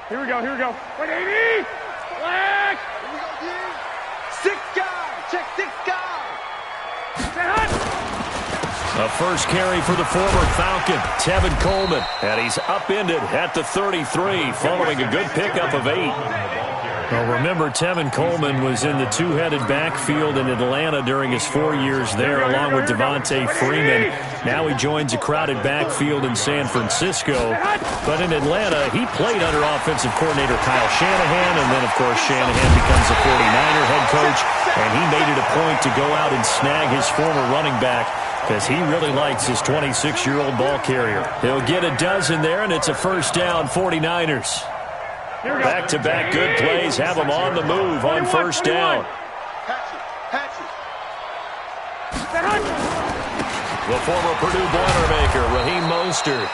Here we go. Wait, 80! Flag! Here we go, D. 6 guys! Check 6 guys! A first carry for the former Falcon, Tevin Coleman. And he's upended at the 33, following a good pickup of 8. Well, remember, Tevin Coleman was in the two-headed backfield in Atlanta during his 4 years there, along with Devontae Freeman. Now he joins a crowded backfield in San Francisco. But in Atlanta, he played under offensive coordinator Kyle Shanahan, and then, of course, Shanahan becomes a 49er head coach, and he made it a point to go out and snag his former running back because he really likes his 26-year-old ball carrier. He'll get a dozen there, and it's a first down, 49ers. Back-to-back good plays have them on the move on first down. Patch it. The former Purdue Boilermaker, Raheem Mostert.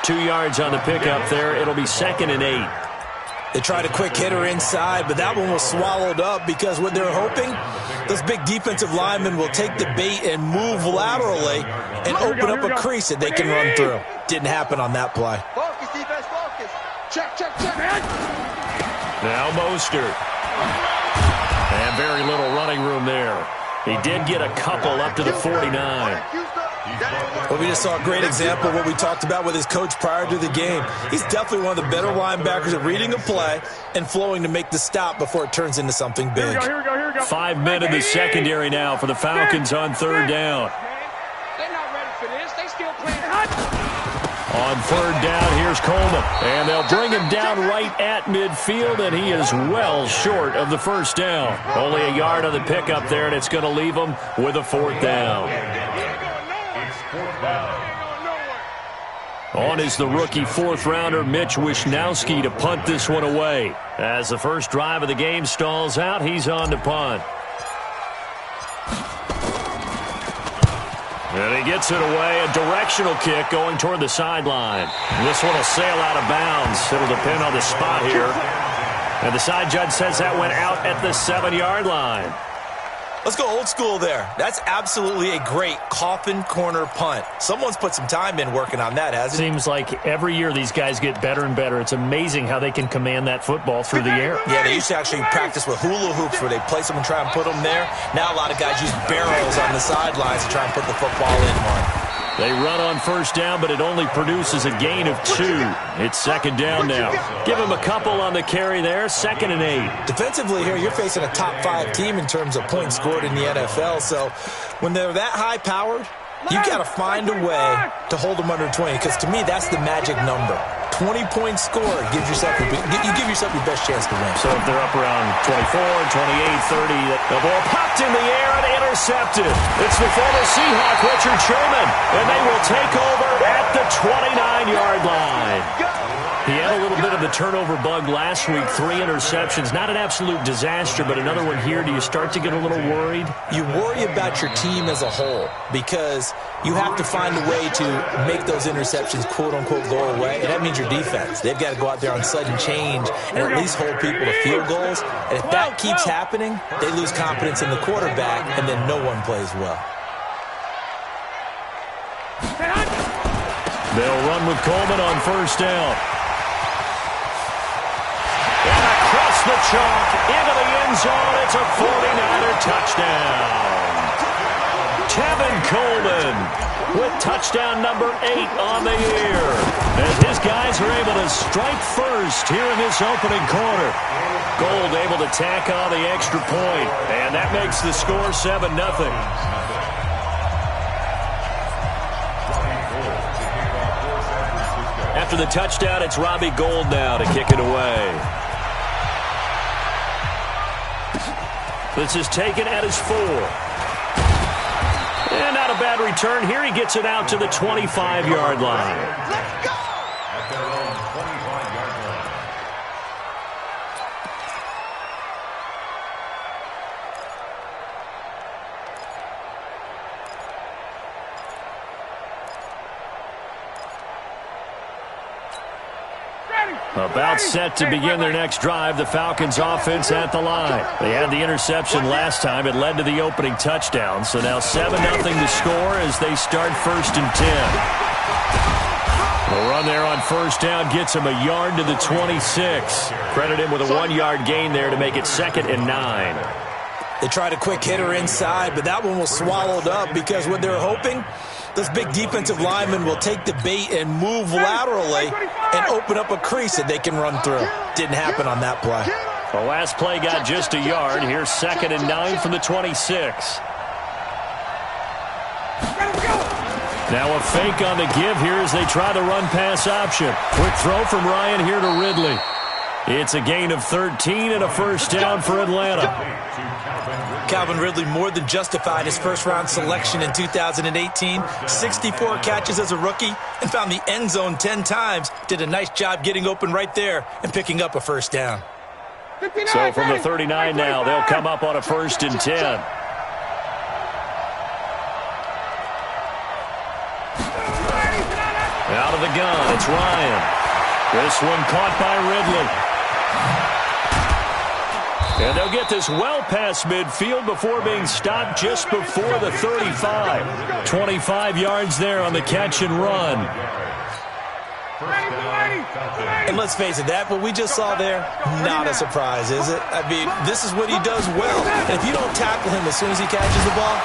2 yards on the pickup there. It'll be 2nd and 8. They tried a quick hitter inside, but that one was swallowed up because what they're hoping, those big defensive linemen will take the bait and move laterally and open up a crease that they can run through. Didn't happen on that play. Focus, defense, focus. Check. Now Mostert. And very little running room there. He did get a couple up to the 49. Well, we just saw a great example of what we talked about with his coach prior to the game. He's definitely one of the better linebackers at reading a play and flowing to make the stop before it turns into something big. Here we go. 5 men in the secondary now for the Falcons on third down. They're not ready for this. They still playing hot. On third down, here's Coleman. And they'll bring him down right at midfield, and he is well short of the first down. Only a yard on the pickup there, and it's going to leave him with a 4th down. On is the rookie 4th-rounder Mitch Wishnowsky to punt this one away. As the first drive of the game stalls out, he's on to punt. And he gets it away, a directional kick going toward the sideline. This one will sail out of bounds. It'll depend on the spot here. And the side judge says that went out at the 7-yard line. Let's go old school there. That's absolutely a great coffin corner punt. Someone's put some time in working on that, hasn't it? Seems like every year these guys get better and better. It's amazing how they can command that football through the air. Yeah, they used to actually practice with hula hoops where they place them and try and put them there. Now a lot of guys use barrels on the sidelines to try and put the football in one. They run on first down, but it only produces a gain of 2. It's 2nd down now. Give him a couple on the carry there, 2nd and 8. Defensively here, you're facing a top 5 team in terms of points scored in the NFL. So when they're that high-powered, you got to find a way to hold them under 20, because to me, that's the magic number. 20 points scored gives yourself you give yourself your best chance to win. So if they're up around 24, 28, 30, the ball popped in the air and intercepted. It's the former Seahawk, Richard Sherman, and they will take over at the 29-yard line. He had a little bit of the turnover bug last week, 3 interceptions. Not an absolute disaster, but another one here. Do you start to get a little worried? You worry about your team as a whole because you have to find a way to make those interceptions, quote-unquote, go away, and that means your defense. They've got to go out there on sudden change and at least hold people to field goals. And if that keeps happening, they lose confidence in the quarterback, and then no one plays well. They'll run with Coleman on first down. And across the chalk, into the end zone, it's a 49er touchdown. Tevin Coleman with touchdown number 8 on the year. As his guys are able to strike first here in this opening quarter. Gold able to tack on the extra point, and that makes the score 7-0. After the touchdown, it's Robbie Gould now to kick it away. This is taken at his 4. And not a bad return here. He gets it out to the 25-yard line. Let's go! About set to begin their next drive, the Falcons offense at the line. They had the interception last time. It led to the opening touchdown. So now 7-0 to score as they start 1st and 10. The run there on first down gets him a yard to the 26. Credit him with a 1-yard gain there to make it 2nd and 9. They tried a quick hitter inside, but that one was swallowed up because what they're hoping, those big defensive linemen will take the bait and move laterally and open up a crease that they can run through. Didn't happen on that play. The last play got just a yard. Here's 2nd and 9 from the 26. Now a fake on the give here as they try the run-pass option. Quick throw from Ryan here to Ridley. It's a gain of 13 and a first down for Atlanta. Calvin Ridley more than justified his first-round selection in 2018. 64 catches as a rookie and found the end zone 10 times. Did a nice job getting open right there and picking up a first down. So from the 39 now, they'll come up on a 1st and 10. Out of the gun, it's Ryan. This one caught by Ridley. And they'll get this well past midfield before being stopped just before the 35. 25 yards there on the catch and run. And let's face it, that what we just saw there, not a surprise, is it? I mean, this is what he does well. And if you don't tackle him as soon as he catches the ball,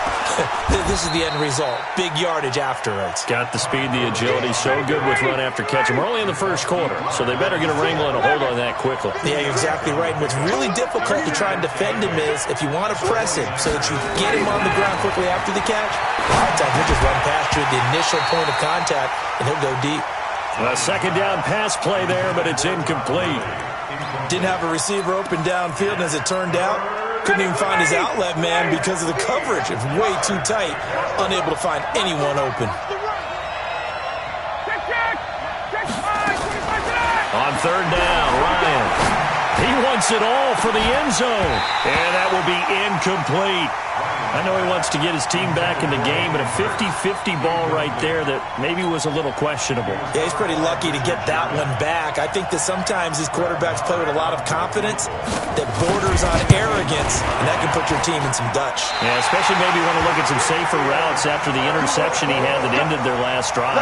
this is the end result. Big yardage afterwards. Got the speed, the agility, so good with run after catch. And we're only in the first quarter, so they better get a wrangle and a hold on that quickly. Yeah, you're exactly right. And what's really difficult to try and defend him is if you want to press him so that you get him on the ground quickly after the catch, a lot of times he'll just run past you at the initial point of contact, and he'll go deep. A 2nd down pass play there, but it's incomplete. Didn't have a receiver open downfield, and as it turned out, couldn't even find his outlet man because of the coverage. It's way too tight, unable to find anyone open. On 3rd down, Ryan. He wants it all for the end zone, and that will be incomplete. I know he wants to get his team back in the game, but a 50-50 ball right there that maybe was a little questionable. Yeah, he's pretty lucky to get that one back. I think that sometimes these quarterbacks play with a lot of confidence that borders on arrogance, and that can put your team in some Dutch. Yeah, especially maybe want to look at some safer routes after the interception he had that ended their last drive.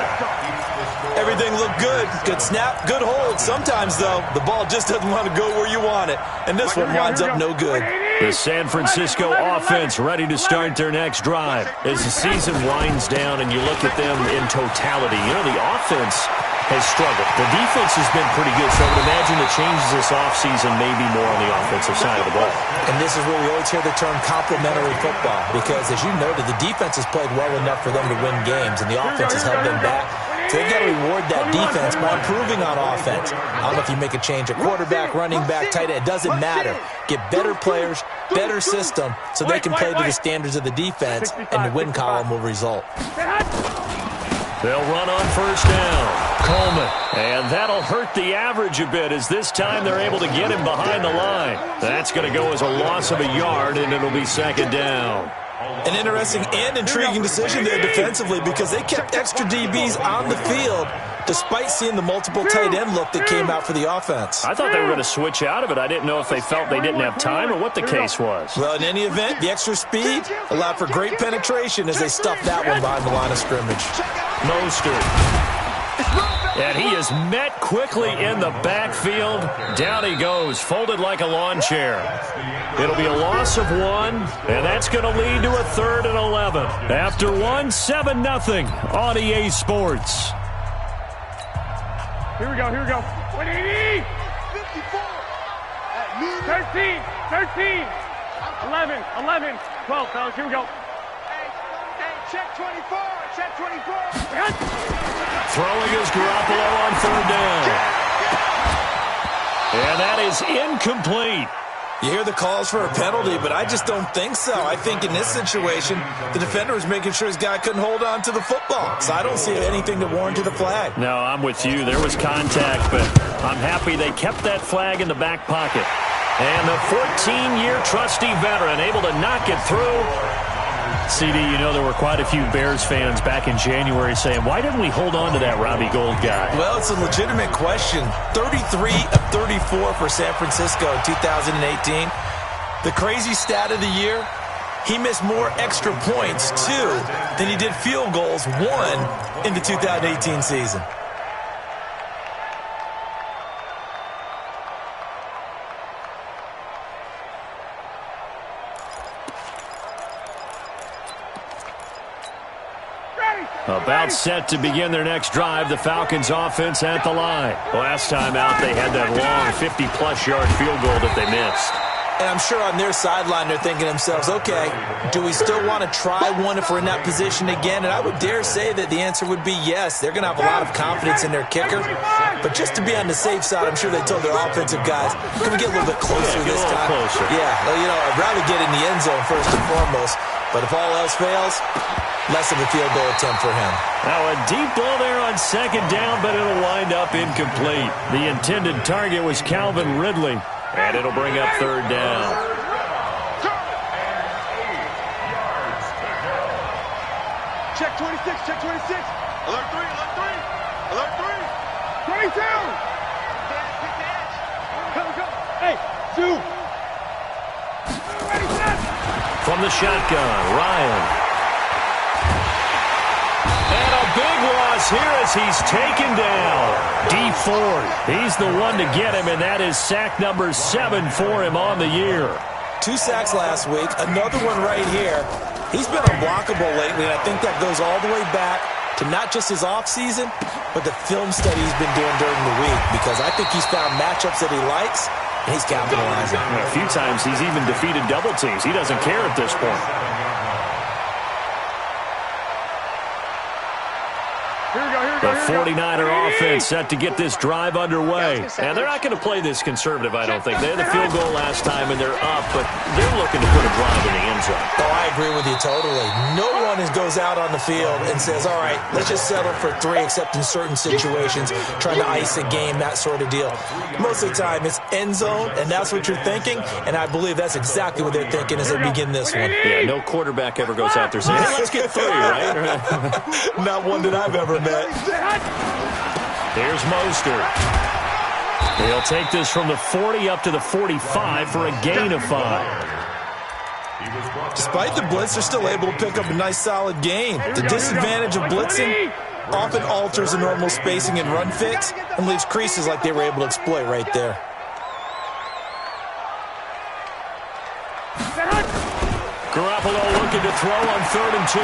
Everything looked good. Good snap, good hold. Sometimes, though, the ball just doesn't want to go where you want it, and this one winds up no good. The San Francisco offense ready to start their next drive. As the season winds down and you look at them in totality, you know, the offense has struggled. The defense has been pretty good, so I would imagine the changes this offseason may be more on the offensive side of the ball. And this is where we always hear the term complementary football, because, as you noted, the defense has played well enough for them to win games, and the offense has held them back. So they've got to reward that defense by improving on offense. I don't know if you make a change at quarterback, running back, tight end. It doesn't matter. Get better players, better system, so they can play to the standards of the defense, and the win column will result. They'll run on 1st down. Coleman. And that'll hurt the average a bit as this time they're able to get him behind the line. That's going to go as a loss of a yard, and it'll be 2nd down. An interesting and intriguing decision there defensively because they kept extra DBs on the field despite seeing the multiple tight end look that came out for the offense. I thought they were going to switch out of it. I didn't know if they felt they didn't have time or what the case was. Well, in any event, the extra speed allowed for great penetration as they stuffed that one behind the line of scrimmage. Mostert. And he is met quickly in the backfield. Down he goes, folded like a lawn chair. It'll be a loss of 1, and that's going to lead to a 3rd and 11. After 1, 7-0 on EA Sports. Here we go, here we go. 180! 13, 13, 11, 11, 12, fellas, here we go. Hey, check 24, check 24. Throwing is Garoppolo on 3rd down. And that is incomplete. You hear the calls for a penalty, but I just don't think so. I think in this situation, the defender was making sure his guy couldn't hold on to the football. So I don't see anything to warrant the flag. No, I'm with you. There was contact, but I'm happy they kept that flag in the back pocket. And the 14-year trusty veteran able to knock it through. CD, you know there were quite a few Bears fans back in January saying, why didn't we hold on to that Robbie Gould guy? Well, it's a legitimate question. 33 of 34 for San Francisco in 2018. The crazy stat of the year, he missed more extra points, 2, than he did field goals, 1, in the 2018 season. About set to begin their next drive, the Falcons offense at the line. Last time out, they had that long 50-plus yard field goal that they missed. And I'm sure on their sideline they're thinking to themselves, okay, do we still want to try one if we're in that position again? And I would dare say that the answer would be yes. They're going to have a lot of confidence in their kicker. But just to be on the safe side, I'm sure they told their offensive guys, can we get a little bit closer this time? Closer. Yeah, well, you know, I'd rather get in the end zone first and foremost. But if all else fails, less of a field goal attempt for him. Now a deep ball there on second down, but it'll wind up incomplete. The intended target was Calvin Ridley, and it'll bring up third down. Check 26, check 26. Alert 3, alert 3. Alert 3. 22. Come, come. Hey, shoot. Ready, set. From the shotgun, Ryan. And a big loss here as he's taken down. D Ford, he's the one to get him, and that is sack number 7 for him on the year. 2 sacks last week, another one right here. He's been unblockable lately, and I think that goes all the way back to not just his offseason, but the film study he's been doing during the week, because I think he's found matchups that he likes, and he's capitalizing. A few times he's even defeated double teams. He doesn't care at this point. The 49er offense set to get this drive underway. And they're not going to play this conservative, I don't think. They had the field goal last time, and they're up, but they're looking to put a drive in the end zone. Oh, I agree with you totally. No one goes out on the field and says, all right, let's just settle for 3, except in certain situations, trying to ice a game, that sort of deal. Most of the time, it's end zone, and that's what you're thinking, and I believe that's exactly what they're thinking as they begin this one. Yeah, no quarterback ever goes out there saying, hey, let's get 3, right? Not one that I've ever met. Here's Mostert. He'll take this from the 40 up to the 45 for a gain of 5. Despite the blitz, they're still able to pick up a nice, solid gain. The disadvantage of blitzing often alters the normal spacing and run fix and leaves creases like they were able to exploit right there. Garoppolo looking to throw on 3rd and 2.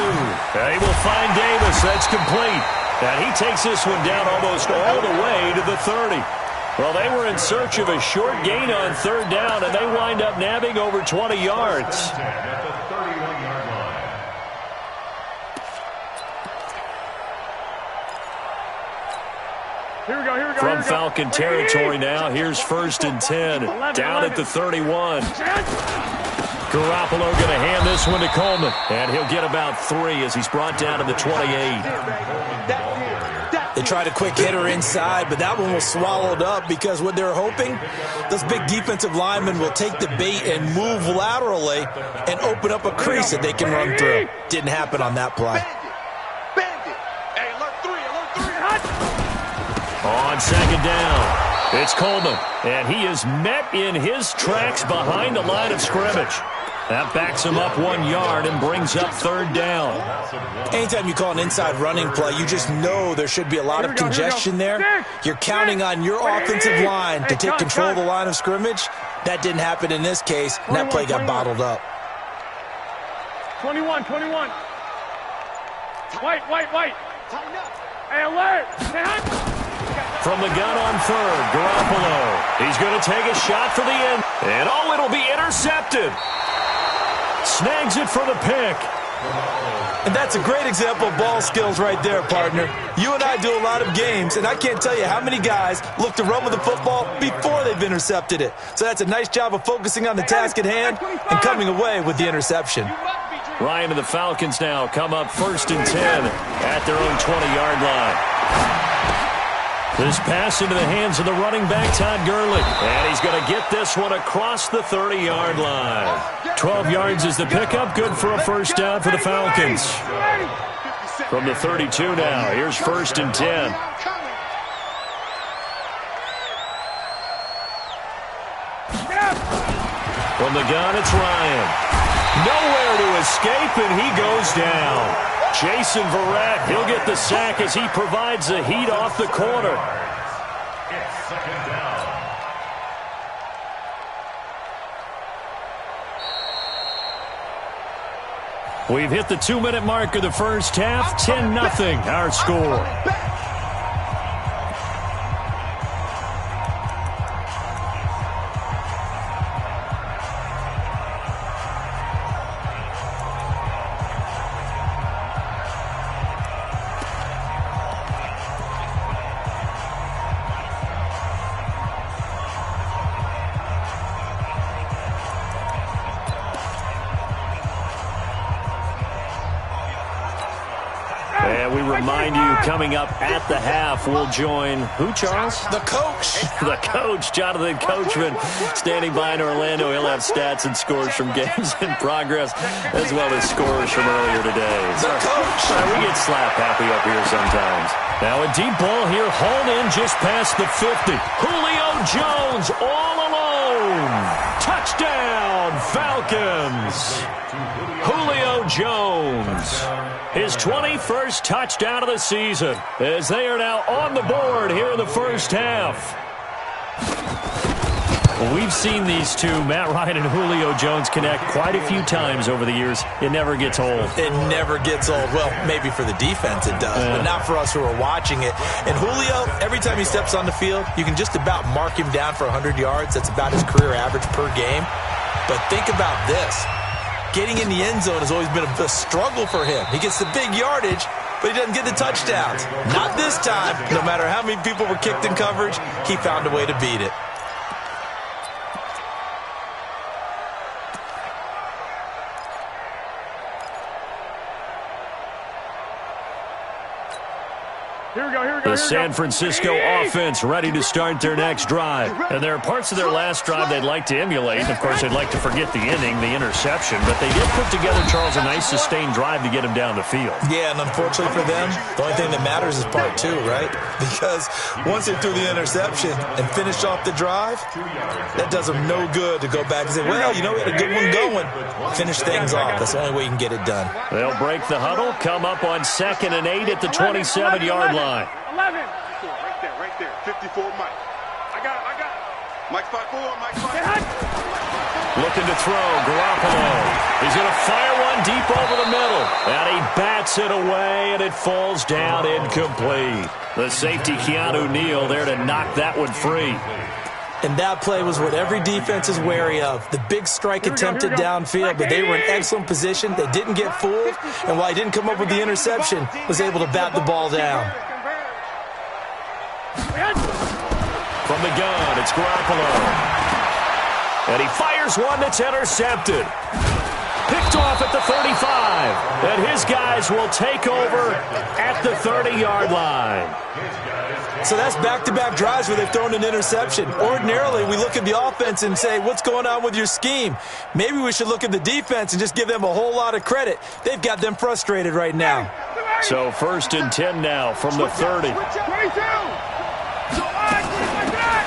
He will find Davis. That's complete. And he takes this one down almost all the way to the 30. Well, they were in search of a short gain on 3rd down, and they wind up nabbing over 20 yards. Here we go, here we go. From Falcon territory now, here's 1st and 10. Down at the 31. Garoppolo going to hand this one to Coleman, and he'll get about 3 as he's brought down to the 28. They tried a quick hitter inside, but that one was swallowed up because what they're hoping, those big defensive linemen will take the bait and move laterally and open up a crease that they can run through. Didn't happen on that play. Hey, alert 3, alert 3. On 2nd down, it's Coleman, and he is met in his tracks behind the line of scrimmage. That backs him up 1 yard and brings up 3rd down. Anytime you call an inside running play, you just know there should be a lot of congestion there. You're counting on your offensive line to take control of the line of scrimmage. That didn't happen in this case, and that play got bottled up. 21. White. Hey, alert. From the gun on 3rd, Garoppolo. He's going to take a shot for the end. And it'll be intercepted. Snags it for the pick. And that's a great example of ball skills right there, partner. You and I do a lot of games, and I can't tell you how many guys look to run with the football before they've intercepted it. So that's a nice job of focusing on the task at hand and coming away with the interception. Ryan and the Falcons now come up 1st and 10 at their own 20-yard line. This pass into the hands of the running back, Todd Gurley. And he's going to get this one across the 30-yard line. 12 yards is the pickup. Good for a 1st down for the Falcons. From the 32 now, here's 1st and 10. From the gun, it's Ryan. Nowhere to escape, and he goes down. Jason Verrett, he'll get the sack as he provides the heat off the corner. It's 2nd down. We've hit the 2-minute mark of the first half. 10-0 our score. And we remind you, coming up at the half, we'll join who, Charles? The coach. The coach, Jonathan Coachman, standing by in Orlando. He'll have stats and scores from games in progress, as well as scores from earlier today. The coach. We get slap happy up here sometimes. Now a deep ball here, hauled in just past the 50. Julio Jones all alone. Touchdown, Falcons. Julio Jones. His 21st touchdown of the season, as they are now on the board here in the first half. We've seen these two, Matt Ryan and Julio Jones, connect quite a few times over the years. It never gets old. It never gets old. Well, maybe for the defense it does, but not for us who are watching it. And Julio, every time he steps on the field, you can just about mark him down for 100 yards. That's about his career average per game. But think about this. Getting in the end zone has always been a struggle for him. He gets the big yardage, but he doesn't get the touchdowns. Not this time. No matter how many people were kicked in coverage, he found a way to beat it. Here we go, here we go. The San Francisco offense ready to start their next drive. And there are parts of their last drive they'd like to emulate. Of course, they'd like to forget the inning, the interception. But they did put together, Charles, a nice sustained drive to get him down the field. Yeah, and unfortunately for them, the only thing that matters is part two, right? Because once they threw the interception and finished off the drive, that does them no good to go back and say, well, you know, we had a good one going. Finish things off. That's the only way you can get it done. They'll break the huddle, come up on 2nd and 8 at the 27-yard line. 11. Right there. 54, Mike. I got it. Mike's 5'4", Mike's 5'4". Looking to throw, Garoppolo. He's going to fire one deep over the middle. And he bats it away, and it falls down incomplete. The safety, Keanu Neal, there to knock that one free. And that play was what every defense is wary of. The big strike attempted downfield, but they were in excellent position. They didn't get fooled, and while he didn't come up with the interception, was able to bat the ball down. From the gun, it's Garoppolo. And he fires one that's intercepted. Picked off at the 35. And his guys will take over at the 30-yard line. So that's back-to-back drives where they've thrown an interception. Ordinarily, we look at the offense and say, what's going on with your scheme? Maybe we should look at the defense and just give them a whole lot of credit. They've got them frustrated right now. So 1st and 10 now from the 30. 22.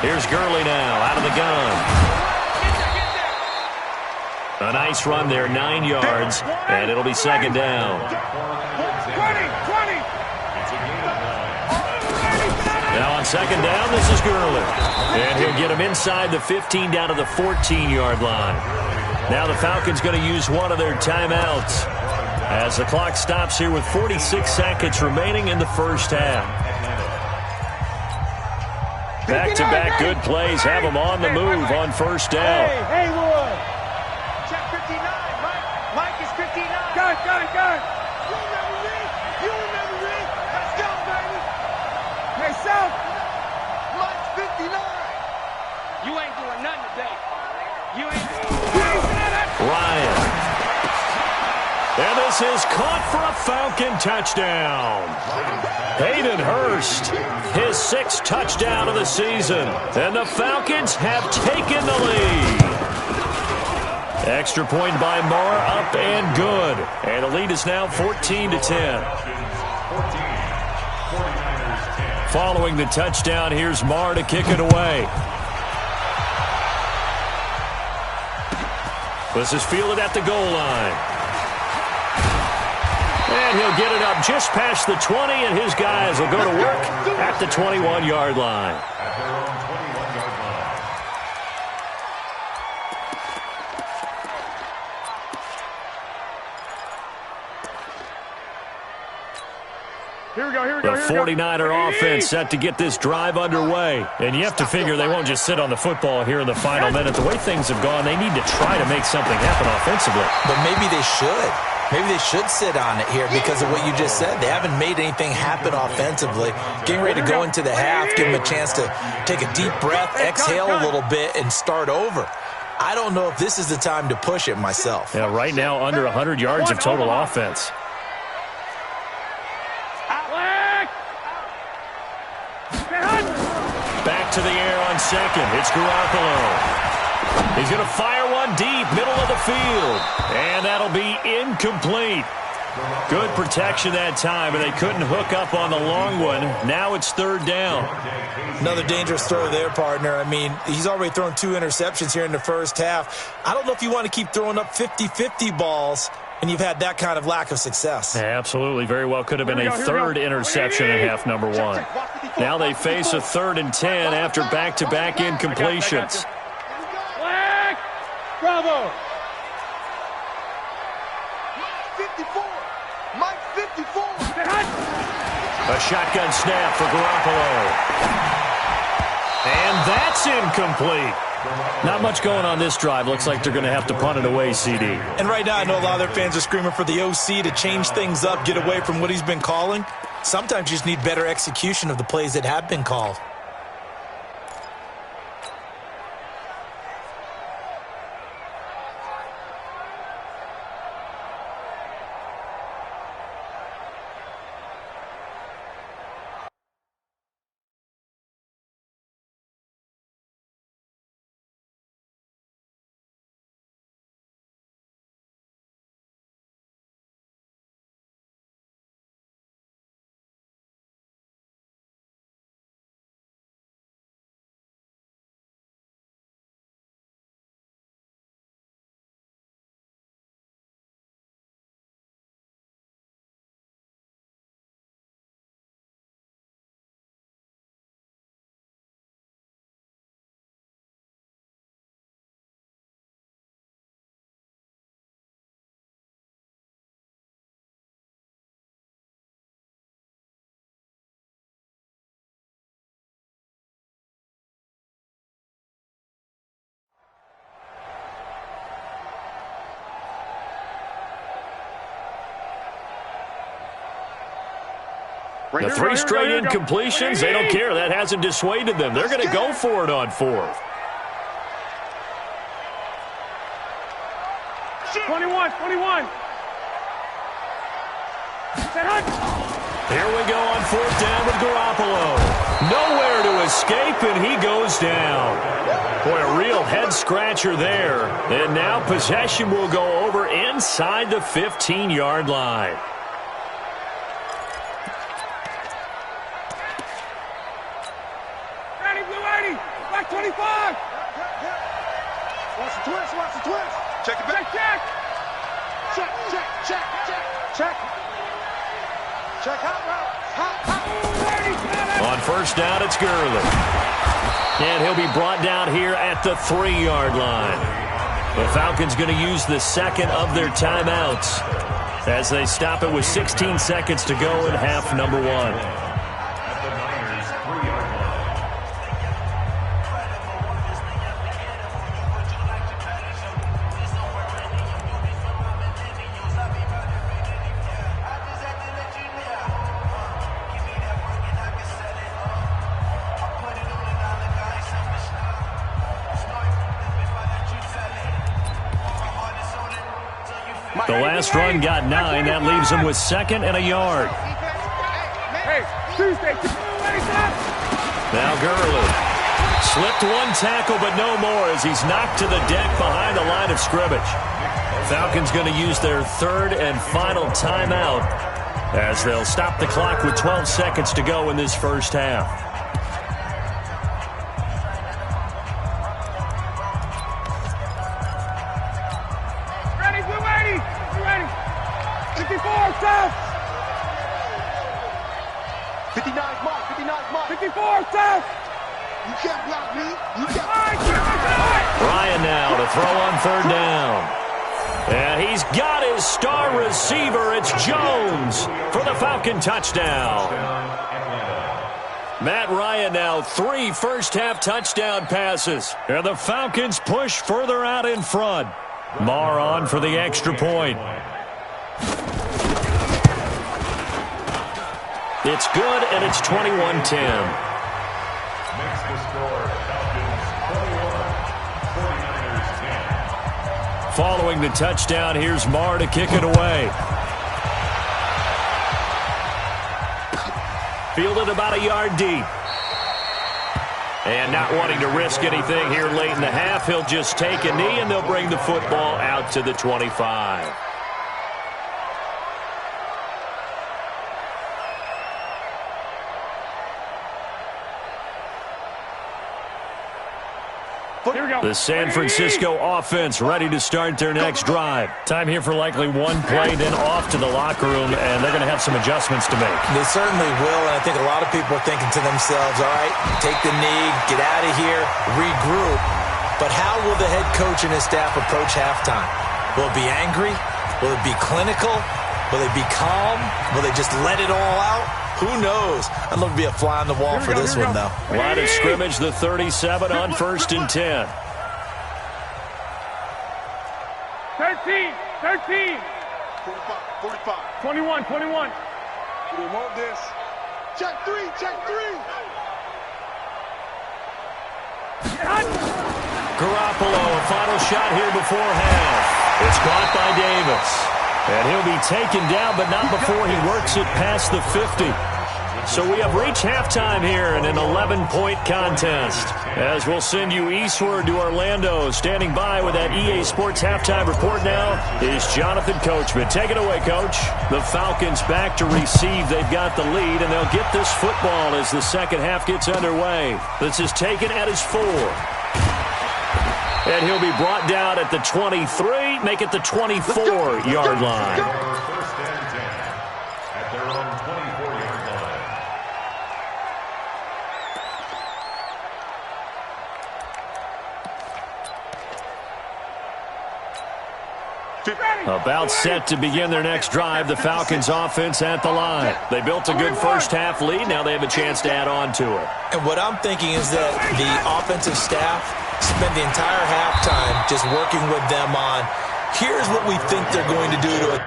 Here's Gurley now out of the gun. A nice run there, 9 yards, and it'll be 2nd down. 20. Now on 2nd down, this is Gurley. And he'll get him inside the 15 down to the 14-yard line. Now the Falcons going to use one of their timeouts as the clock stops here with 46 seconds remaining in the first half. Back-to-back good plays have them on the move on 1st down. Hey, Wood. Check 59, Mike. Mike is 59. Gun. You remember me. Let's go, baby. Hey, South. Mike's 59. You ain't doing nothing today. You ain't. Ryan. And this is caught for a Falcon touchdown. Hayden Hurst, his 6th touchdown of the season. And the Falcons have taken the lead. Extra point by Marr, up and good. And the lead is now 14-10. Following the touchdown, here's Marr to kick it away. This is fielded at the goal line. And he'll get it up just past the 20, and his guys will go to work at the 21-yard line. Here we go, here we The go, here we go. 49er offense set to get this drive underway. And you have to figure they won't just sit on the football here in the final minute. The way things have gone, they need to try to make something happen offensively. But maybe they should. Maybe they should sit on it here because of what you just said. They haven't made anything happen offensively. Getting ready to go into the half, give them a chance to take a deep breath, exhale a little bit, and start over. I don't know if this is the time to push it myself. Yeah, right now under 100 yards of total offense. Back to the air on second. It's Garoppolo. He's going to fire one deep, middle of the field. And that'll be incomplete. Good protection that time, but they couldn't hook up on the long one. Now it's third down. Another dangerous throw there, partner. I mean, he's already thrown 2 interceptions here in the first half. I don't know if you want to keep throwing up 50-50 balls, and you've had that kind of lack of success. Absolutely. Very well could have been a third interception in half number 1. Now they face a 3rd and 10 after back-to-back incompletions. Bravo! Mike 54! Mike 54! A shotgun snap for Garoppolo. And that's incomplete. Not much going on this drive. Looks like they're going to have to punt it away, CD. And right now I know a lot of their fans are screaming for the OC to change things up, get away from what he's been calling. Sometimes you just need better execution of the plays that have been called. The 3 straight incompletions, they don't care. That hasn't dissuaded them. They're going to go for it on 4th. 21. Here we go on 4th down with Garoppolo. Nowhere to escape, and he goes down. Boy, a real head-scratcher there. And now possession will go over inside the 15-yard line. Back 25. Watch the twist. Check it back. Check. Check out route. On 1st down, it's Gurley. And he'll be brought down here at the 3-yard line. The Falcons going to use the second of their timeouts as they stop it with 16 seconds to go in half number 1. The last run got 9. That leaves him with 2nd and a yard. Hey, Tuesday. Now Gurley. Slipped one tackle, but no more as he's knocked to the deck behind the line of scrimmage. Falcons going to use their 3rd and final timeout as they'll stop the clock with 12 seconds to go in this first half. Ryan now to throw on 3rd down. And he's got it his star receiver. It's Jones for the Falcon touchdown. Matt Ryan now 3 first-half touchdown passes. And the Falcons push further out in front. Marr on for the extra point. It's good, and it's 21-10. Makes the score Falcons 21, 49ers 10. Following the touchdown, here's Marr to kick it away. Fielded about a yard deep. And not wanting to risk anything here late in the half, he'll just take a knee, and they'll bring the football out to the 25. Here we go. The San Francisco offense ready to start their next drive. Time here for likely one play, then off to the locker room, and they're going to have some adjustments to make. They certainly will, and I think a lot of people are thinking to themselves, all right, take the knee, get out of here, regroup. But how will the head coach and his staff approach halftime? Will it be angry? Will it be clinical? Will it be calm? Will they just let it all out? Who knows? I'd love to be a fly on the wall for this one, though. Line of scrimmage, the 37 on 1st and 10. 13, 13, 45. 21, 21. We want this. Check 3, check 3. Garoppolo, a final shot here before half. It's caught by Davis. And he'll be taken down, but not before he works it past the 50. So we have reached halftime here in an 11-point contest. As we'll send you eastward to Orlando. Standing by with that EA Sports halftime report now is Jonathan Coachman. Take it away, Coach. The Falcons back to receive. They've got the lead, and they'll get this football as the second half gets underway. This is taken at his 4. And he'll be brought down at the 23, make it the 24-yard line. First and 10 at their own 24-yard line. About set to begin their next drive, the Falcons offense at the line. They built a good first-half lead. Now they have a chance to add on to it. And what I'm thinking is that the offensive staff spent the entire halftime just working with them on, here's what we think they're going to do to it.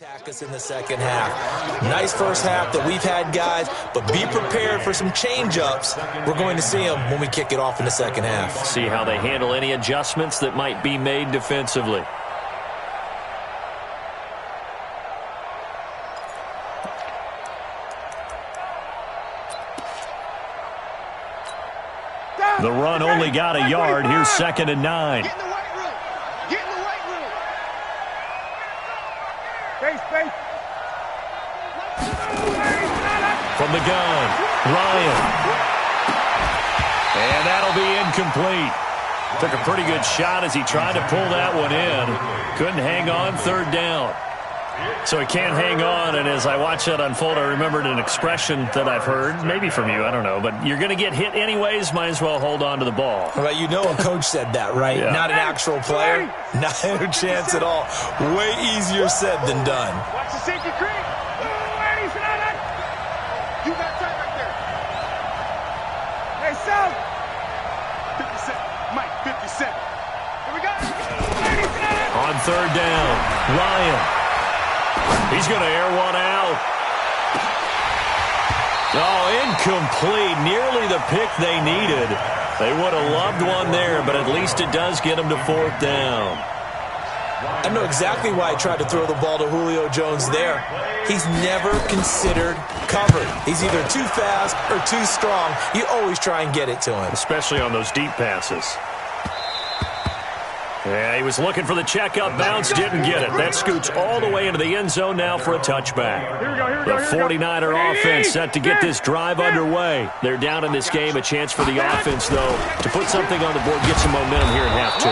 Attack us in the second half. Nice first half that we've had, guys, but be prepared for some change-ups. We're going to see them when we kick it off in the second half. See how they handle any adjustments that might be made defensively. The run only got a yard. Here's 2nd and 9. Get in the white room. Get in the white room. Face. From the gun, Ryan. And that'll be incomplete. Took a pretty good shot as he tried to pull that one in. Couldn't hang on, 3rd down. So he can't hang on, and as I watch that unfold, I remembered an expression that I've heard, maybe from you, I don't know, but you're going to get hit anyways, might as well hold on to the ball. Well, you know a coach said that, right? Yeah. Not an actual player. Not a chance at all. Way easier said than done. Watch the safety creep. You got time right there. Hey, Sal. 57. Mike, 57. Here we go. On 3rd down, Ryan. He's going to air one out. Oh, incomplete. Nearly the pick they needed. They would have loved one there, but at least it does get them to 4th down. I know exactly why I tried to throw the ball to Julio Jones there. He's never considered covered. He's either too fast or too strong. You always try and get it to him. Especially on those deep passes. Yeah, he was looking for the check-up bounce, didn't get it. That scoots all the way into the end zone now for a touchback. The 49er offense set to get this drive underway. They're down in this game. A chance for the offense, though, to put something on the board, get some momentum here in half 2.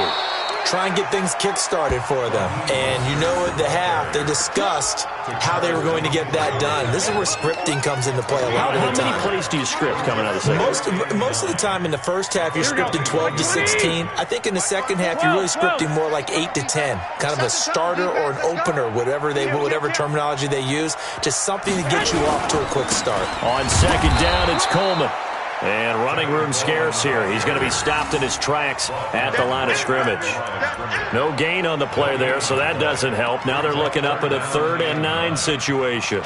Try and get things kick-started for them. And you know at the half, they discussed how they were going to get that done. This is where scripting comes into play a lot of the time. How many plays do you script coming out of the second? Most of the time in the first half, you're scripting 12 to 16. I think in the second half, you're really scripting more like 8 to 10. Kind of a starter or an opener, whatever terminology they use. Just something to get you off to a quick start. On second down, it's Coleman. And running room scarce here. He's going to be stopped in his tracks at the line of scrimmage. No gain on the play there, so that doesn't help. Now they're looking up at a 3rd and 9 situation.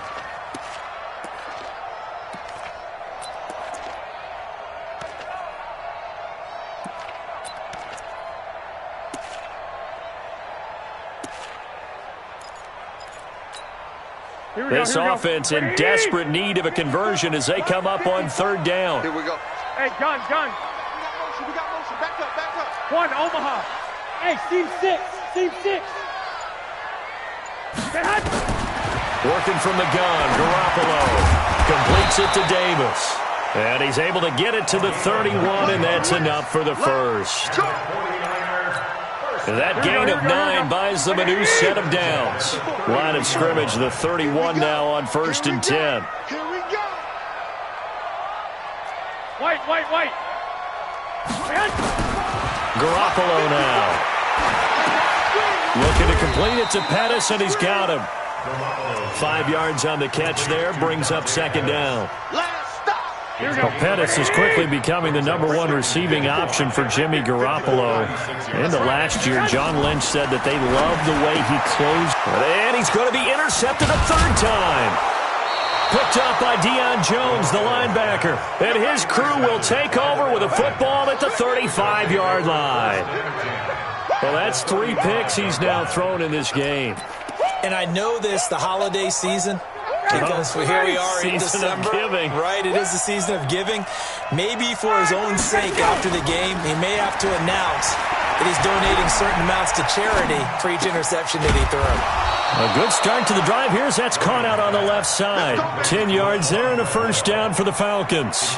This offense in desperate need of a conversion as they come up on 3rd down. Here we go. Hey, gun. We got motion. Back up. 1, Omaha. Hey, seam 6. Working from the gun, Garoppolo completes it to Davis. And he's able to get it to the 31, and that's enough for the first. That gain of 9 buys them a new set of downs. Line of scrimmage, the 31 now on 1st and 10. Here we go. White. Garoppolo now. Looking to complete it to Pettis, and he's got him. 5 yards on the catch there, brings up 2nd down. Well, Pettis is quickly becoming the #1 receiving option for Jimmy Garoppolo. Into last year, John Lynch said that they loved the way he closed. And he's going to be intercepted a 3rd time. Picked up by Deion Jones, the linebacker. And his crew will take over with a football at the 35-yard line. Well, that's 3 picks he's now thrown in this game. And I know this, the holiday season, because here we are in December. Season of giving. Right, it is the season of giving. Maybe for his own sake after the game, he may have to announce that he's donating certain amounts to charity for each interception that he threw. A good start to the drive. Here's that's caught out on the left side. 10 yards there and a 1st down for the Falcons.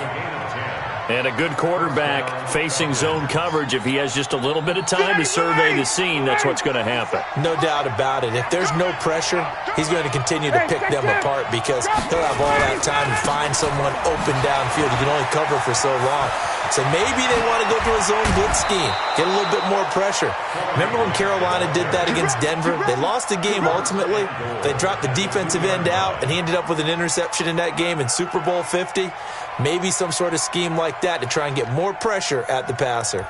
And a good quarterback facing zone coverage. If he has just a little bit of time to survey the scene, that's what's going to happen. No doubt about it. If there's no pressure, he's going to continue to pick them apart because he'll have all that time to find someone open downfield. You can only cover for so long. So maybe they want to go to a zone blitz scheme, get a little bit more pressure. Remember when Carolina did that against Denver? They lost the game ultimately. They dropped the defensive end out, and he ended up with an interception in that game in Super Bowl 50. Maybe some sort of scheme like that to try and get more pressure at the passer.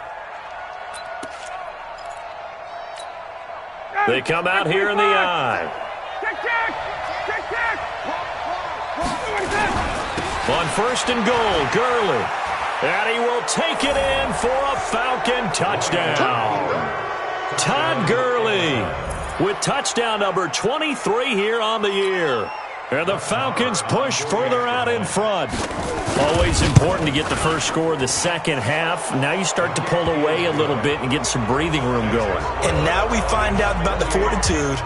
They come out here in the eye. On 1st and goal, Gurley. And he will take it in for a Falcon touchdown. Todd Gurley with touchdown number 23 here on the year. And the Falcons push further out in front. Always important to get the first score of the second half. Now you start to pull away a little bit and get some breathing room going. And now we find out about the fortitude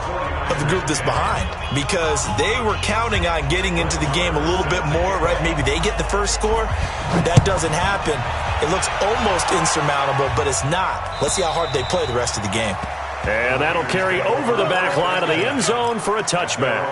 of the group that's behind, because they were counting on getting into the game a little bit more, right? Maybe they get the first score. That doesn't happen. It looks almost insurmountable, but it's not. Let's see how hard they play the rest of the game. And that'll carry over the back line of the end zone for a touchback.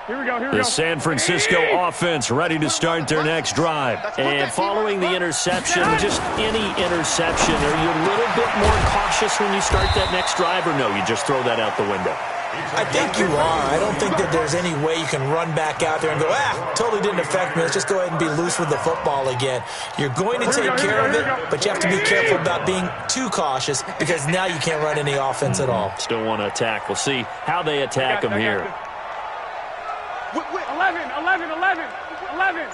Here we go. The San Francisco offense ready to start their next drive. And following the interception, just any interception, are you a little bit more cautious when you start that next drive, or no, you just throw that out the window? I think you are. I don't think that there's any way you can run back out there and go, totally didn't affect me. Let's just go ahead and be loose with the football again. You're going to take care of it, but you have to be careful about being too cautious because now you can't run any offense at all. Still want to attack. We'll see how they attack them here. 11, 11, 11, 11.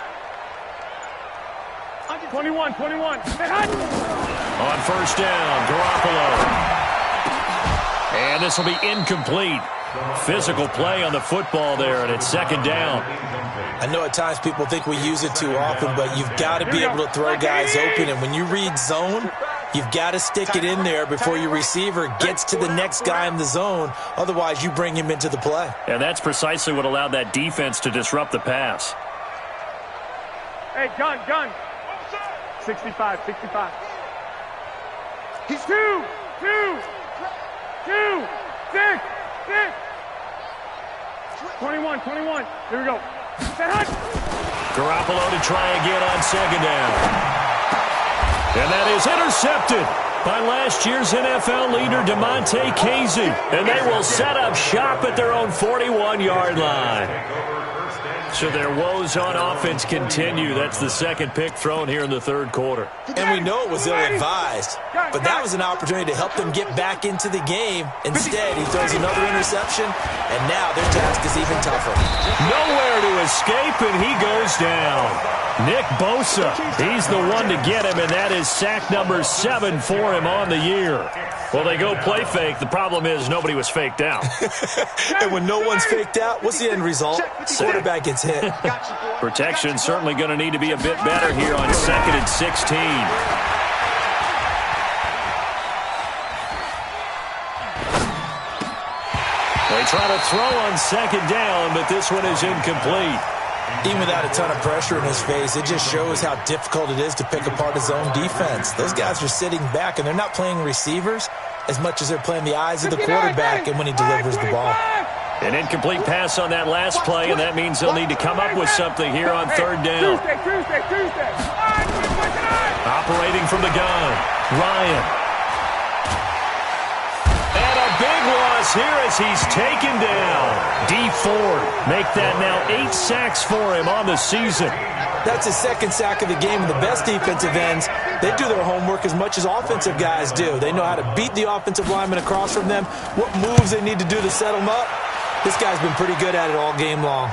21, 21. On first down, Garoppolo. And this will be incomplete. Physical play on the football there, and it's second down. I know at times people think we use it too often, but you've got to be able to throw guys open. And when you read zone, you've got to stick it in there before your receiver gets to the next guy in the zone. Otherwise, you bring him into the play. And that's precisely what allowed that defense to disrupt the pass. Hey, gun. 65, 65. He's 2, 6. 21. Here we go. Garoppolo to try again on second down. And that is intercepted by last year's NFL leader, DeMonte Casey. And they will set up shop at their own 41-yard line. So their woes on offense continue. That's the second pick thrown here in the third quarter. And we know it was ill-advised, but that was an opportunity to help them get back into the game. Instead, he throws another interception, and now their task is even tougher. Nowhere to escape, and he goes down. Nick Bosa, he's the one to get him, and that is sack number 7 for him on the year. Well, they go play fake. The problem is nobody was faked out. And when no one's faked out, what's the end result? Quarterback gets hit. Protection certainly going to need to be a bit better here on 2nd and 16. They try to throw on second down, but this one is incomplete. Even without a ton of pressure in his face, it just shows how difficult it is to pick apart his own defense. Those guys are sitting back, and they're not playing receivers as much as they're playing the eyes of the quarterback and when he delivers the ball. An incomplete pass on that last play, and that means they'll need to come up with something here on third down. Tuesday. Operating from the gun, Ryan. And a big loss here as he's taken down. D Ford make that now 8 sacks for him on the season. That's his second sack of the game, and the best defensive ends, they do their homework as much as offensive guys do. They know how to beat the offensive lineman across from them, what moves they need to do to set them up. This guy's been pretty good at it all game long.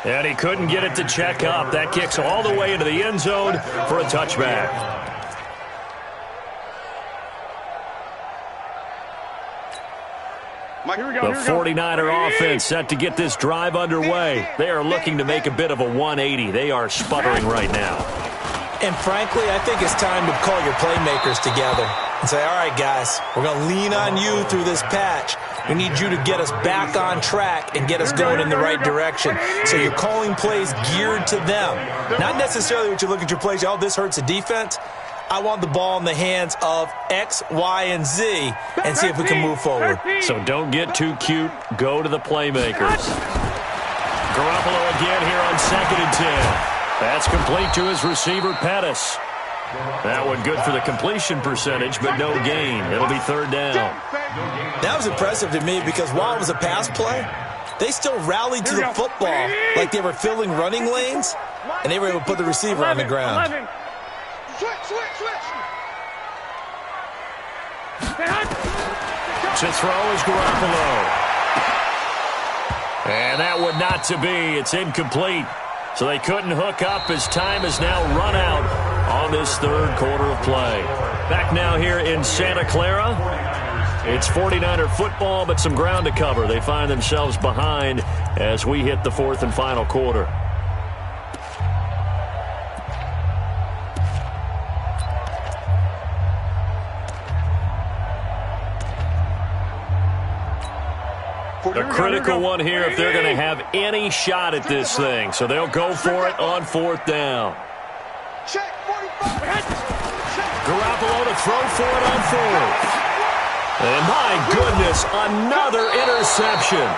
And he couldn't get it to check up. That kicks all the way into the end zone for a touchback. The 49er offense set to get this drive underway. They are looking to make a bit of a 180. They are sputtering right now. And frankly, I think it's time to call your playmakers together and say, all right, guys, we're going to lean on you through this patch. We need you to get us back on track and get us going in the right direction. So you're calling plays geared to them. Not necessarily what you look at your plays, oh, this hurts the defense. I want the ball in the hands of X, Y, and Z and see if we can move forward. So don't get too cute. Go to the playmakers. Garoppolo again here on 2nd and 10. That's complete to his receiver, Pettis. That one good for the completion percentage, but no gain. It'll be third down. That was impressive to me because while it was a pass play, they still rallied to the football like they were filling running lanes, and they were able to put the receiver on the ground. To throw is Garoppolo. And that would not to be. It's incomplete. So they couldn't hook up as time has now run out on this third quarter of play. Back now here in Santa Clara. It's 49er football, but some ground to cover. They find themselves behind as we hit the fourth and final quarter. A critical one here if they're going to have any shot at this thing. So they'll go for it on fourth down. Garoppolo to throw for it on fourth. And my goodness, another interception.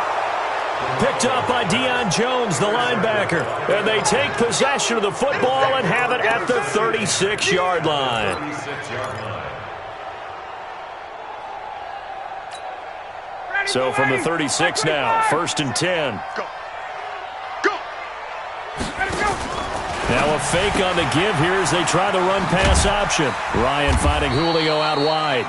Picked up by Deion Jones, the linebacker. And they take possession of the football and have it at the 36-yard line. So from the 36 now, 1st and 10. Go. Go. Now a fake on the give here as they try the run-pass option. Ryan finding Julio out wide.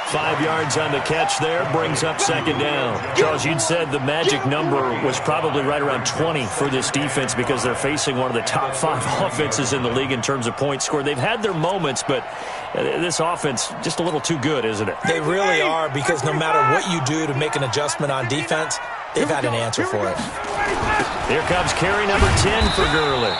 5 yards on the catch there, brings up 2nd down. Charles, you'd said the magic number was probably right around 20 for this defense because they're facing one of the top 5 offenses in the league in terms of points scored. They've had their moments, but this offense just a little too good, isn't it? They really are, because no matter what you do to make an adjustment on defense, they've had an answer for it. Here comes carry number 10 for Gurley.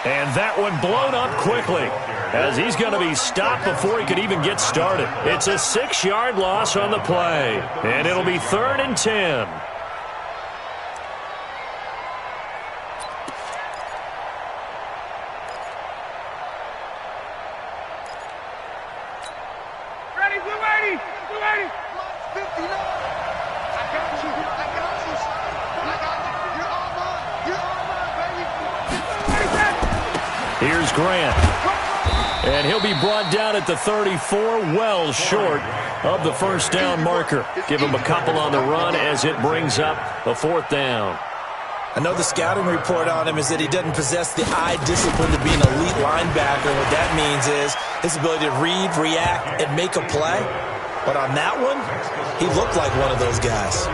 And that one blown up quickly as he's going to be stopped before he could even get started. It's a 6-yard loss on the play, and it'll be 3rd and 10. Ready, blue 80, blue 80. 59. I got you. I got you, son. I got you. You're all mine. You're all mine, baby. Here's Grant. And he'll be brought down at the 34, well short of the 1st down marker. Give him a couple on the run as it brings up a 4th down. I know the scouting report on him is that he doesn't possess the eye discipline to be an elite linebacker. What that means is his ability to read, react, and make a play. But on that one, he looked like one of those guys.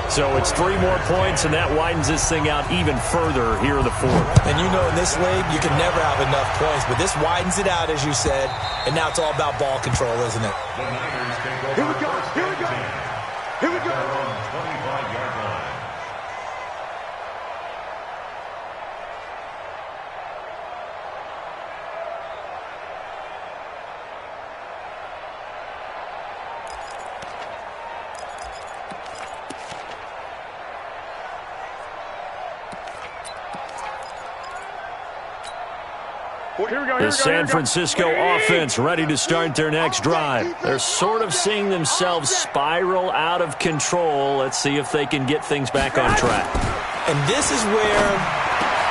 So it's 3 more points, and that widens this thing out even further here in the 4th. And you know in this league, you can never have enough points. But this widens it out, as you said, and now it's all about ball control, isn't it? Here we go. Here we go. Here we go. 25-yard line. Here we go, The San Francisco offense ready to start their next drive. They're sort of seeing themselves spiral out of control. Let's see if they can get things back on track. And this is where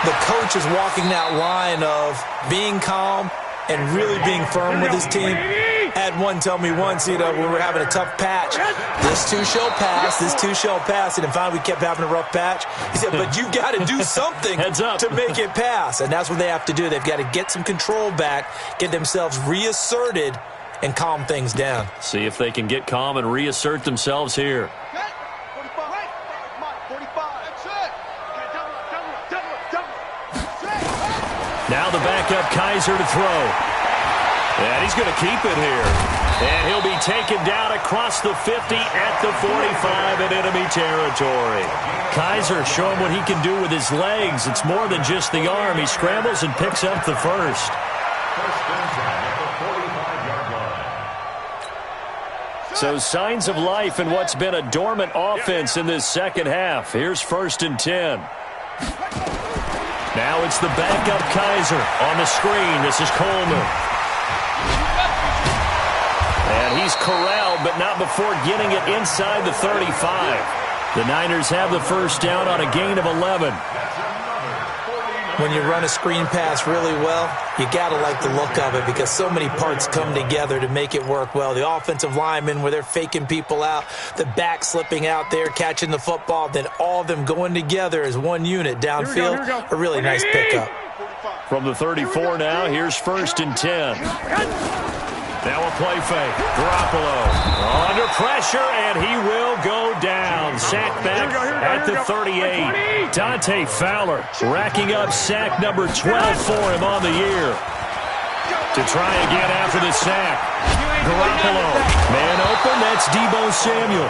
the coach is walking that line of being calm and really being firm with his team. Had one tell me once, when we were having a tough patch, this too shall pass, this too shall pass. And then finally we kept having a rough patch. He said, but you got to do something to make it pass. And that's what they have to do. They've got to get some control back, get themselves reasserted, and calm things down. See if they can get calm and reassert themselves here. 45. Now the backup Kaiser to throw. And he's going to keep it here. And he'll be taken down across the 50 at the 45 in enemy territory. Kaiser showing what he can do with his legs. It's more than just the arm. He scrambles and picks up the first. So signs of life in what's been a dormant offense in this second half. Here's 1st and 10. Now it's the backup Kaiser on the screen. This is Coleman. And he's corralled, but not before getting it inside the 35. The Niners have the 1st down on a gain of 11. When you run a screen pass really well, you got to like the look of it because so many parts come together to make it work well. The offensive linemen, where they're faking people out, the back slipping out there, catching the football, then all of them going together as one unit downfield. Here we go. A really nice pickup. From the 34 now, here's 1st and 10. Now a play fake. Garoppolo under pressure, and he will go down. Sack back at the 38. Dante Fowler racking up sack number 12 for him on the year. To try again after the sack. Garoppolo, man open, that's Deebo Samuel.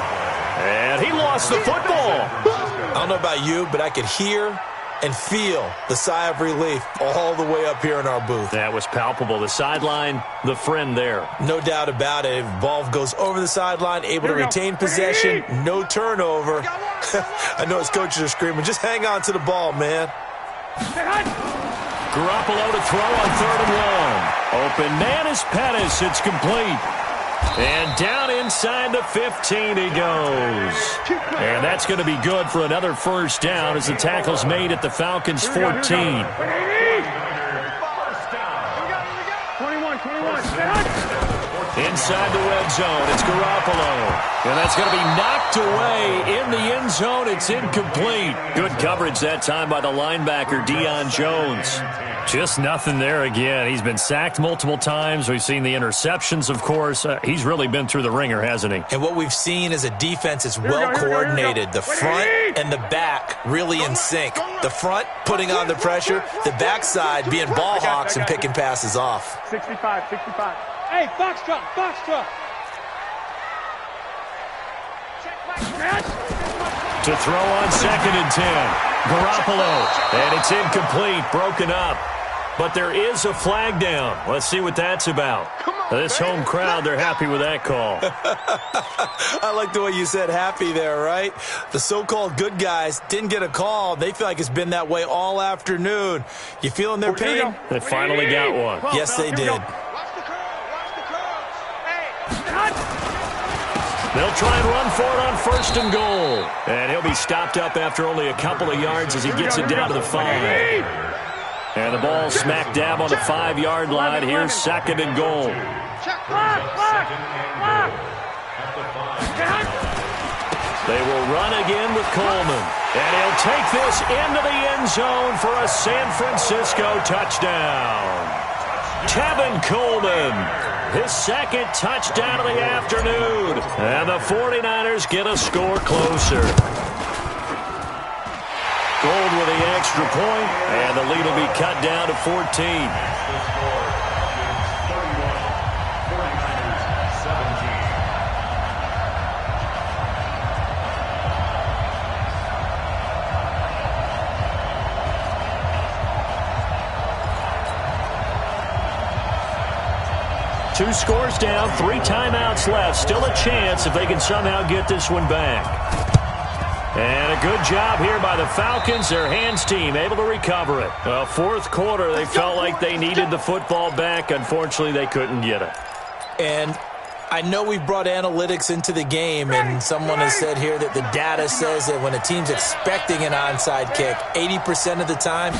And he lost the football. I don't know about you, but I could hear and feel the sigh of relief all the way up here in our booth. That was palpable. The sideline, the friend there. No doubt about it. Ball goes over the sideline, able to retain possession, no turnover. I know his coaches are screaming, just hang on to the ball, man. Garoppolo to throw on 3rd and long. Open man is Pettis. It's complete. And down inside the 15 he goes. And that's going to be good for another 1st down as the tackle's made at the Falcons' 14. 21. inside the red zone. It's Garoppolo. And that's going to be knocked away in the end zone. It's incomplete. Good coverage that time by the linebacker, Deion Jones. Just nothing there again. He's been sacked multiple times. We've seen the interceptions, of course. He's really been through the ringer, hasn't he? And what we've seen is a defense that's well coordinated. The front and the back really in sync. The front putting on the pressure. The backside being ball hawks and picking passes off. 65. Hey, Foxtrot. To throw on 2nd and 10. Garoppolo. And it's incomplete, broken up. But there is a flag down. Let's see what that's about. This home crowd, they're happy with that call. I like the way you said happy there, right? The so-called good guys didn't get a call. They feel like it's been that way all afternoon. You feeling their pain? They finally got one. Yes, they did. They'll try and run for it on 1st and goal. And he'll be stopped up after only a couple of yards as he gets it down to the 5. And the ball smack dab on the 5-yard line. Here's 2nd and goal. They will run again with Coleman. And he'll take this into the end zone for a San Francisco touchdown. Tevin Coleman, his 2nd touchdown of the afternoon. And the 49ers get a score closer. Gold with the extra point, and the lead will be cut down to 14. 2 scores down, 3 timeouts left. Still a chance if they can somehow get this one back. And a good job here by the Falcons, their hands team, able to recover it. Well, 4th quarter, they felt like they needed the football back. Unfortunately, they couldn't get it. And I know we've brought analytics into the game, and someone has said here that the data says that when a team's expecting an onside kick, 80% of the time,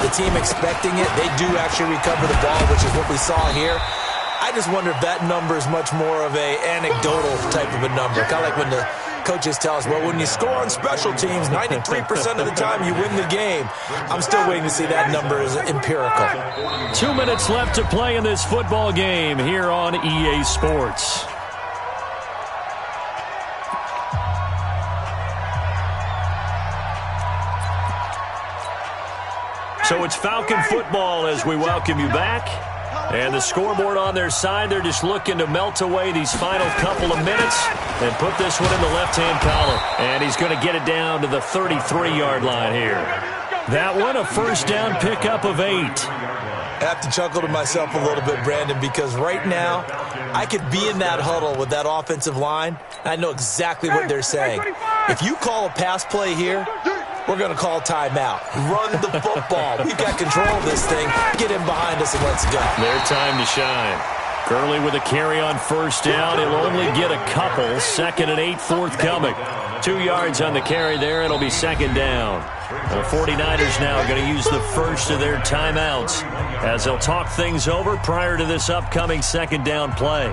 the team expecting it, they do actually recover the ball, which is what we saw here. I just wonder if that number is much more of a anecdotal type of a number, kind of like when the coaches tell us, well, when you score on special teams, 93% of the time you win the game. I'm still waiting to see that number is empirical. 2 minutes left to play in this football game here on EA Sports. So it's Falcon football as we welcome you back. And the scoreboard on their side, they're just looking to melt away these final couple of minutes and put this one in the left-hand column. And he's going to get it down to the 33-yard line here. That one, a 1st down pickup of 8. I have to chuckle to myself a little bit, Brandon, because right now I could be in that huddle with that offensive line, and I know exactly what they're saying. If you call a pass play here, we're going to call timeout. Run the football. We've got control of this thing. Get him behind us and let's go. Their time to shine. Gurley with a carry on 1st down. He'll only get a couple. 2nd and 8 forthcoming. 2 yards on the carry there. It'll be 2nd down. The 49ers now are going to use the first of their timeouts as they'll talk things over prior to this upcoming 2nd down play.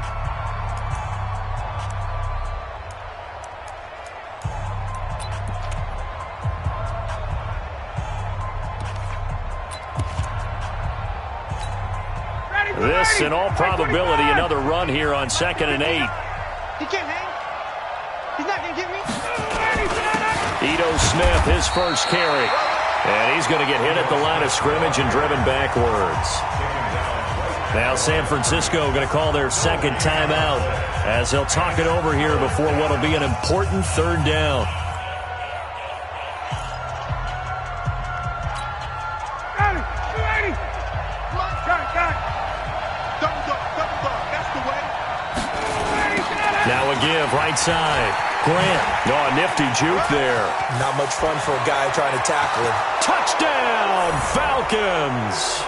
This, in all probability, another run here on 2nd and 8. He can't hang. He's not going to get me. Ito Smith, his first carry. And he's going to get hit at the line of scrimmage and driven backwards. Now San Francisco going to call their 2nd timeout as they'll talk it over here before what will be an important 3rd down. Now a give, right side. Grant. Oh, a nifty juke there. Not much fun for a guy trying to tackle him. Touchdown, Falcons.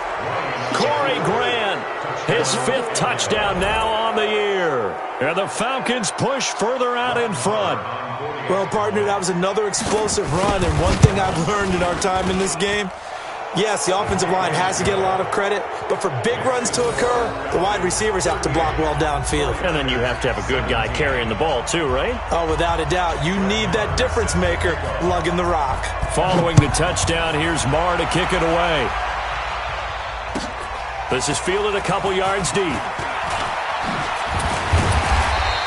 Corey Grant, his 5th touchdown now on the year. And the Falcons push further out in front. Well, partner, that was another explosive run. And one thing I've learned in our time in this game, Yes, the offensive line has to get a lot of credit, but for big runs to occur, the wide receivers have to block well downfield. And then you have to have a good guy carrying the ball too, right? Oh, without a doubt. You need that difference maker lugging the rock. Following the touchdown, here's Marr to kick it away. This is fielded a couple yards deep.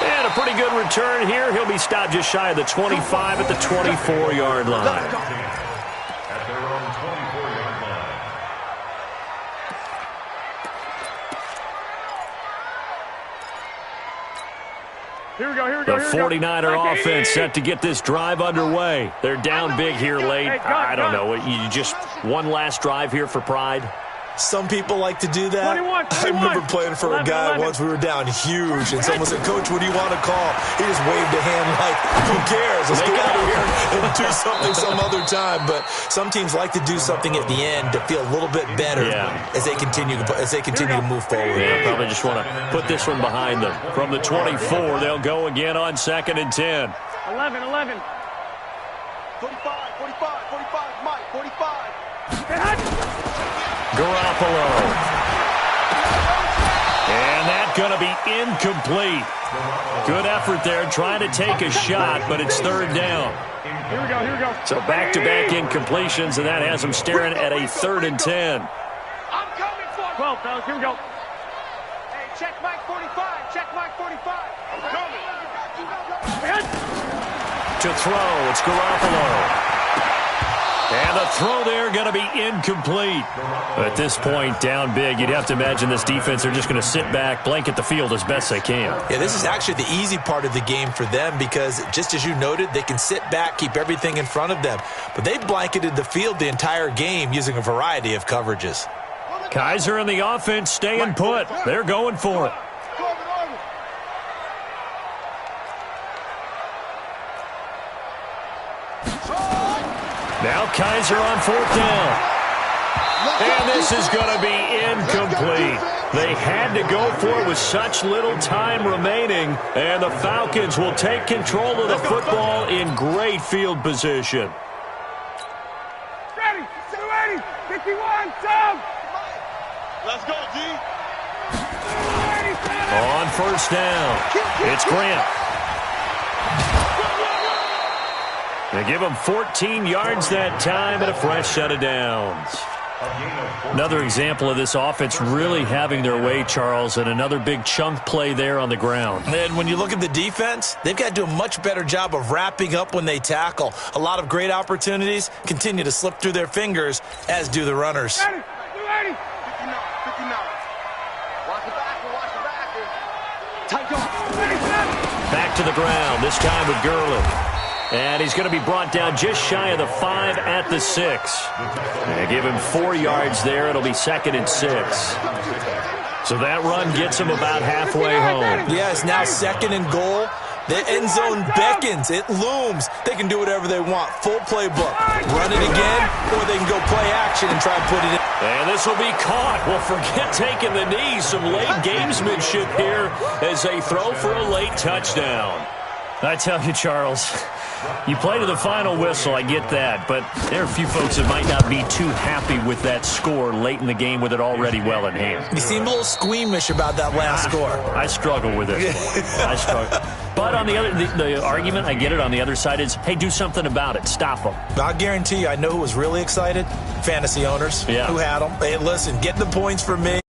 And a pretty good return here. He'll be stopped just shy of the 25 at the 24-yard line. At their own 24-yard line. Here we go, here we go, The here we go. 49er offense set to get this drive underway. They're down big here late. I don't know. You just one last drive here for pride? Some people like to do that. 21. I remember playing for a guy once. We were down huge, and someone said, "Coach, what do you want to call?" He just waved a hand like, "Who cares? Let's get out of here and do something some other time." But some teams like to do something at the end to feel a little bit better as they continue to move forward. Yeah, probably just want to put this one behind them. From the 24, they'll go again on 2nd and 10. 11, 11. 45, 45, 45, Mike, 45. Garoppolo. And that's going to be incomplete. Good effort there, trying to take a shot, but it's 3rd down. Here we go, here we go. So back-to-back incompletions, and that has them staring at a 3rd and 10. I'm coming for 12, fellas, here we go. Hey, check Mike 45, check Mike 45. I'm coming. To throw, it's Garoppolo. And the throw there going to be incomplete. At this point, down big, you'd have to imagine this defense, they're just going to sit back, blanket the field as best they can. Yeah, this is actually the easy part of the game for them because, just as you noted, they can sit back, keep everything in front of them. But they've blanketed the field the entire game using a variety of coverages. Kaiser and the offense staying put. They're going for it. Now Kaiser on 4th down. And this is going to be incomplete. They had to go for it with such little time remaining. And the Falcons will take control of the football in great field position. Ready, 280, 51, down. Let's go, D. On 1st down, it's Grant. They give him 14 yards that time and a fresh set of downs. Another example of this offense really having their way, Charles, and another big chunk play there on the ground. And when you look at the defense, they've got to do a much better job of wrapping up when they tackle. A lot of great opportunities continue to slip through their fingers, as do the runners. 280, 59. Watch the backer, watch the backer. Tight off. Back to the ground, this time with Gurley. And he's going to be brought down just shy of the 5 at the 6. They give him 4 yards there. It'll be 2nd and 6. So that run gets him about halfway home. Yes, now 2nd and goal. The end zone beckons. It looms. They can do whatever they want. Full playbook. Run it again, or they can go play action and try and put it in. And this will be caught. Well, forget taking the knee. Some late gamesmanship here as they throw for a late touchdown. I tell you, Charles, you play to the final whistle, I get that, but there are a few folks that might not be too happy with that score late in the game with it already well in hand. You seem a little squeamish about that last score. I struggle with it. I struggle. But on the other, the argument, I get it, on the other side is, hey, do something about it. Stop them. I guarantee you, I know who was really excited. Fantasy owners who had them. Hey, listen, get the points for me.